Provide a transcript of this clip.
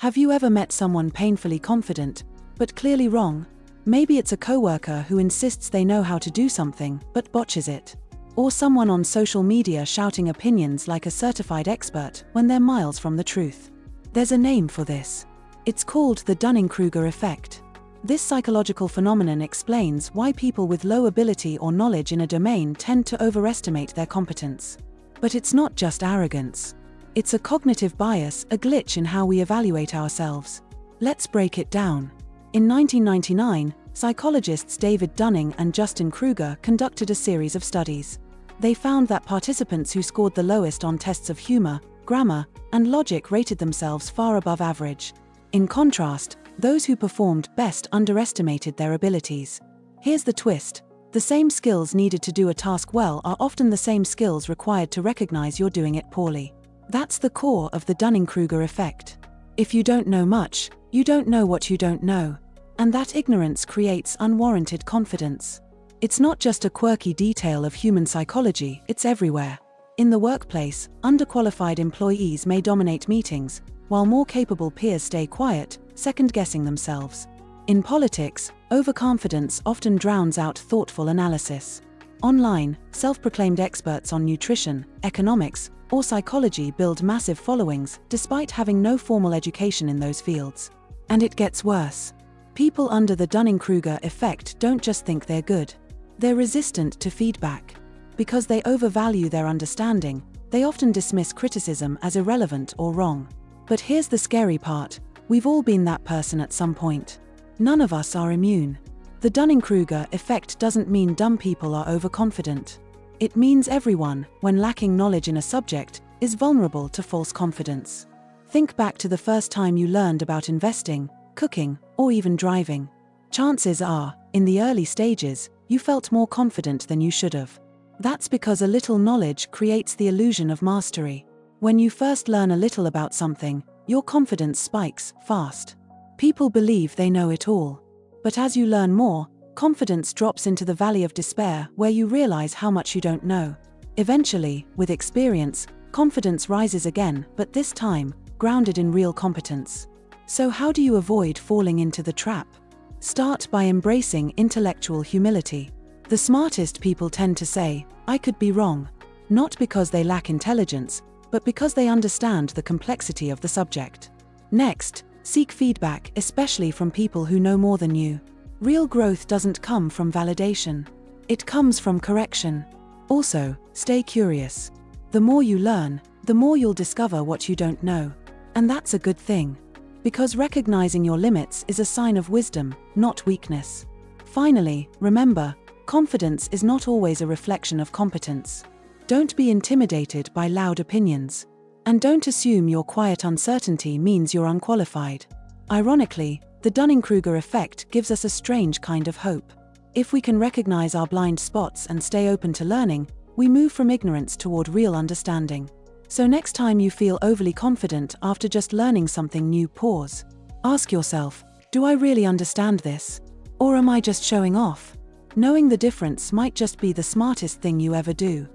Have you ever met someone painfully confident, but clearly wrong? Maybe it's a coworker who insists they know how to do something, but botches it. Or someone on social media shouting opinions like a certified expert when they're miles from the truth. There's a name for this. It's called the Dunning-Kruger Effect. This psychological phenomenon explains why people with low ability or knowledge in a domain tend to overestimate their competence. But it's not just arrogance. It's a cognitive bias, a glitch in how we evaluate ourselves. Let's break it down. In 1999, psychologists David Dunning and Justin Kruger conducted a series of studies. They found that participants who scored the lowest on tests of humor, grammar, and logic rated themselves far above average. In contrast, those who performed best underestimated their abilities. Here's the twist. The same skills needed to do a task well are often the same skills required to recognize you're doing it poorly. That's the core of the Dunning-Kruger effect. If you don't know much, you don't know what you don't know. And that ignorance creates unwarranted confidence. It's not just a quirky detail of human psychology, it's everywhere. In the workplace, underqualified employees may dominate meetings, while more capable peers stay quiet, second-guessing themselves. In politics, overconfidence often drowns out thoughtful analysis. Online, self-proclaimed experts on nutrition, economics, or psychology build massive followings despite having no formal education in those fields. And it gets worse. People under the Dunning-Kruger effect don't just think they're good. They're resistant to feedback. Because they overvalue their understanding, they often dismiss criticism as irrelevant or wrong. But here's the scary part. We've all been that person at some point. None of us are immune. The Dunning-Kruger effect doesn't mean dumb people are overconfident. It means everyone, when lacking knowledge in a subject, is vulnerable to false confidence. Think back to the first time you learned about investing, cooking, or even driving. Chances are, in the early stages, you felt more confident than you should have. That's because a little knowledge creates the illusion of mastery. When you first learn a little about something, your confidence spikes fast. People believe they know it all. But as you learn more, confidence drops into the valley of despair where you realize how much you don't know. Eventually, with experience, confidence rises again, but this time, grounded in real competence. So how do you avoid falling into the trap? Start by embracing intellectual humility. The smartest people tend to say, "I could be wrong," not because they lack intelligence, but because they understand the complexity of the subject. Next, seek feedback, especially from people who know more than you. Real growth doesn't come from validation. It comes from correction. Also, stay curious. The more you learn, the more you'll discover what you don't know. And that's a good thing. Because recognizing your limits is a sign of wisdom, not weakness. Finally, remember, confidence is not always a reflection of competence. Don't be intimidated by loud opinions. And don't assume your quiet uncertainty means you're unqualified. Ironically, the Dunning-Kruger effect gives us a strange kind of hope. If we can recognize our blind spots and stay open to learning, we move from ignorance toward real understanding. So next time you feel overly confident after just learning something new, pause. Ask yourself, do I really understand this? Or am I just showing off? Knowing the difference might just be the smartest thing you ever do.